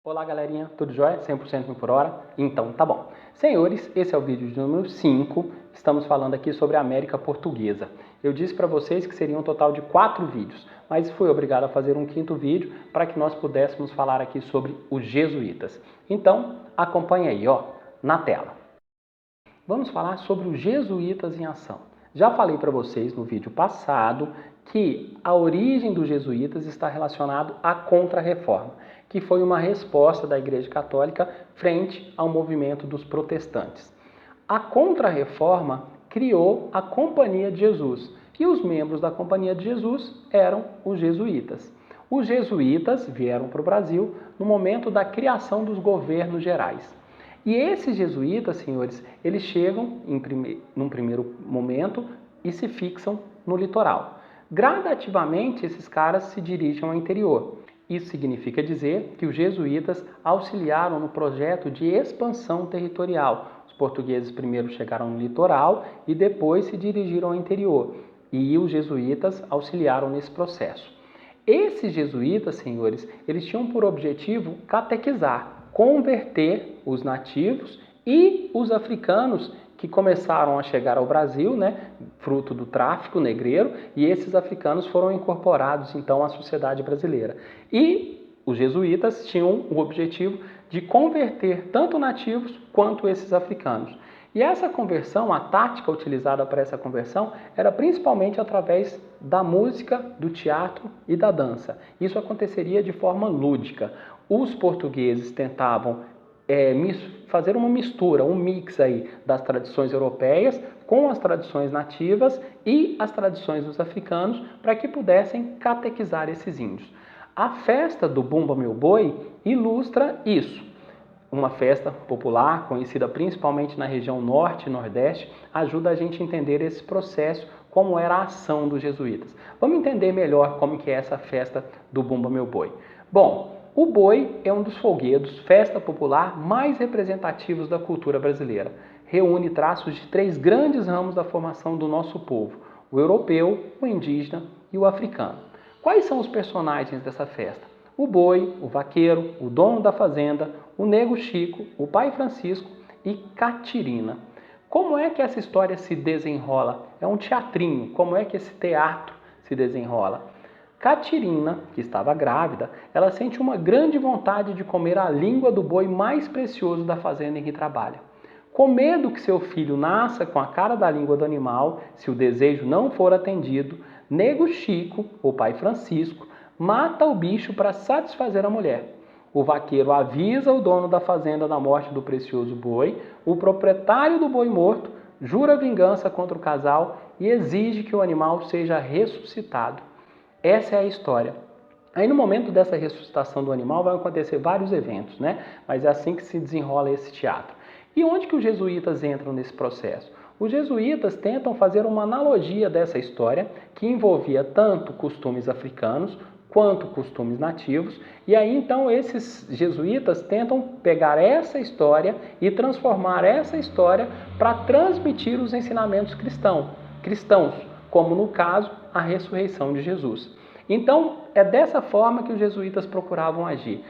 Olá galerinha, tudo jóia? 100% mil por hora? Então tá bom. Senhores, esse é o vídeo de número 5, estamos falando aqui sobre a América Portuguesa. Eu disse para vocês que seria um total de 4 vídeos, mas fui obrigado a fazer um quinto vídeo para que nós pudéssemos falar aqui sobre os jesuítas. Então, acompanha aí, ó, na tela. Vamos falar sobre os jesuítas em ação. Já falei para vocês no vídeo passado que a origem dos jesuítas está relacionada à Contra-Reforma, que foi uma resposta da Igreja Católica frente ao movimento dos protestantes. A Contra-Reforma criou a Companhia de Jesus e os membros da Companhia de Jesus eram os jesuítas. Os jesuítas vieram para o Brasil no momento da criação dos governos gerais. E esses jesuítas, senhores, eles chegam num primeiro momento e se fixam no litoral. Gradativamente, esses caras se dirigem ao interior. Isso significa dizer que os jesuítas auxiliaram no projeto de expansão territorial. Os portugueses primeiro chegaram no litoral e depois se dirigiram ao interior. E os jesuítas auxiliaram nesse processo. Esses jesuítas, senhores, eles tinham por objetivo catequizar, converter os nativos e os africanos que começaram a chegar ao Brasil, né, fruto do tráfico negreiro, e esses africanos foram incorporados então à sociedade brasileira. E os jesuítas tinham o objetivo de converter tanto nativos quanto esses africanos. E essa conversão, a tática utilizada para essa conversão, era principalmente através da música, do teatro e da dança. Isso aconteceria de forma lúdica. Os portugueses tentavam fazer uma mistura, um mix aí das tradições europeias com as tradições nativas e as tradições dos africanos para que pudessem catequizar esses índios. A festa do Bumba Meu Boi ilustra isso. Uma festa popular, conhecida principalmente na região norte e nordeste, ajuda a gente a entender esse processo, como era a ação dos jesuítas. Vamos entender melhor como que é essa festa do Bumba Meu Boi. Bom, o boi é um dos folguedos, festa popular, mais representativos da cultura brasileira. Reúne traços de 3 grandes ramos da formação do nosso povo: o europeu, o indígena e o africano. Quais são os personagens dessa festa? O boi, o vaqueiro, o dono da fazenda, o nego Chico, o pai Francisco e Catirina. Como é que essa história se desenrola? É um teatrinho. Como é que esse teatro se desenrola? Catirina, que estava grávida, ela sente uma grande vontade de comer a língua do boi mais precioso da fazenda em que trabalha. Com medo que seu filho nasça com a cara da língua do animal, se o desejo não for atendido, nego Chico, o pai Francisco, mata o bicho para satisfazer a mulher. O vaqueiro avisa o dono da fazenda da morte do precioso boi, o proprietário do boi morto jura vingança contra o casal e exige que o animal seja ressuscitado. Essa é a história. Aí no momento dessa ressuscitação do animal vai acontecer vários eventos, né? Mas é assim que se desenrola esse teatro. E onde que os jesuítas entram nesse processo? Os jesuítas tentam fazer uma analogia dessa história que envolvia tanto costumes africanos quanto costumes nativos, e aí então esses jesuítas tentam pegar essa história e transformar essa história para transmitir os ensinamentos cristãos, como no caso a ressurreição de Jesus. Então é dessa forma que os jesuítas procuravam agir.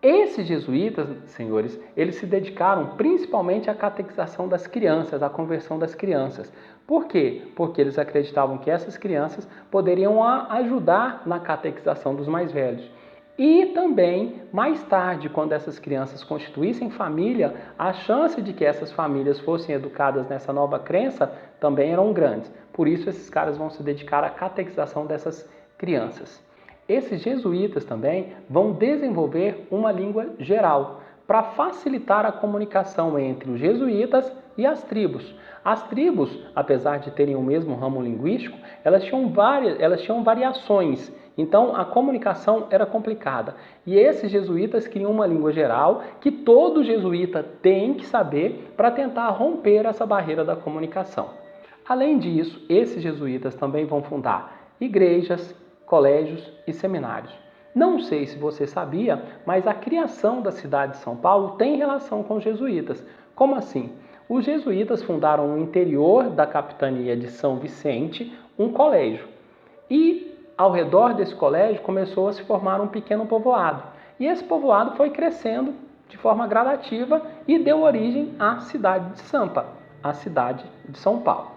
Esses jesuítas, senhores, eles se dedicaram principalmente à catequização das crianças, à conversão das crianças. Por quê? Porque eles acreditavam que essas crianças poderiam ajudar na catequização dos mais velhos. E também, mais tarde, quando essas crianças constituíssem família, a chance de que essas famílias fossem educadas nessa nova crença também eram grandes. Por isso, esses caras vão se dedicar à catequização dessas crianças. Esses jesuítas também vão desenvolver uma língua geral para facilitar a comunicação entre os jesuítas e as tribos. As tribos, apesar de terem o mesmo ramo linguístico, elas tinham variações. Então a comunicação era complicada. E esses jesuítas criam uma língua geral que todo jesuíta tem que saber para tentar romper essa barreira da comunicação. Além disso, esses jesuítas também vão fundar igrejas, colégios e seminários. Não sei se você sabia, mas a criação da cidade de São Paulo tem relação com os jesuítas. Como assim? Os jesuítas fundaram no interior da capitania de São Vicente um colégio. E ao redor desse colégio começou a se formar um pequeno povoado. E esse povoado foi crescendo de forma gradativa e deu origem à cidade de Sampa, a cidade de São Paulo.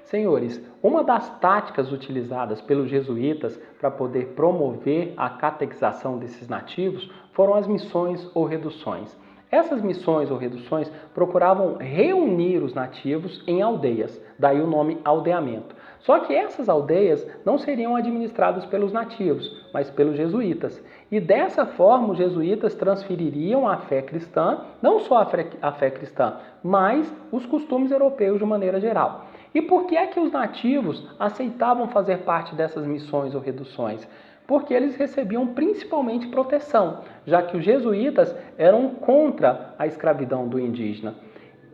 Senhores, uma das táticas utilizadas pelos jesuítas para poder promover a catequização desses nativos foram as missões ou reduções. Essas missões ou reduções procuravam reunir os nativos em aldeias, daí o nome aldeamento. Só que essas aldeias não seriam administradas pelos nativos, mas pelos jesuítas. E dessa forma os jesuítas transfeririam a fé cristã, não só a fé cristã, mas os costumes europeus de maneira geral. E por que é que os nativos aceitavam fazer parte dessas missões ou reduções? Porque eles recebiam principalmente proteção, já que os jesuítas eram contra a escravidão do indígena.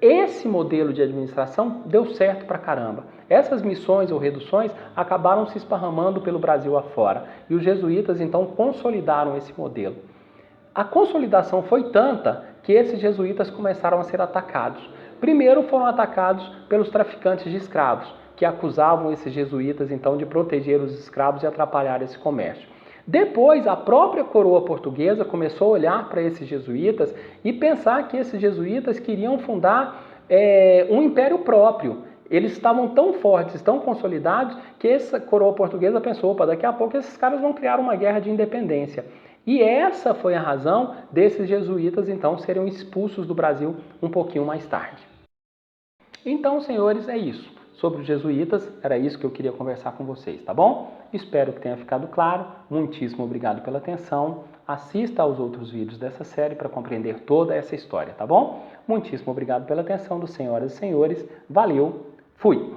Esse modelo de administração deu certo pra caramba. Essas missões ou reduções acabaram se esparramando pelo Brasil afora, e os jesuítas então consolidaram esse modelo. A consolidação foi tanta que esses jesuítas começaram a ser atacados. Primeiro foram atacados pelos traficantes de escravos, que acusavam esses jesuítas então de proteger os escravos e atrapalhar esse comércio. Depois, a própria coroa portuguesa começou a olhar para esses jesuítas e pensar que esses jesuítas queriam fundar um império próprio. Eles estavam tão fortes, tão consolidados, que essa coroa portuguesa pensou, opa, daqui a pouco esses caras vão criar uma guerra de independência. E essa foi a razão desses jesuítas, então, serem expulsos do Brasil um pouquinho mais tarde. Então, senhores, é isso. Sobre os jesuítas, era isso que eu queria conversar com vocês, tá bom? Espero que tenha ficado claro. Muitíssimo obrigado pela atenção. Assista aos outros vídeos dessa série para compreender toda essa história, tá bom? Muitíssimo obrigado pela atenção, senhoras e senhores. Valeu, fui!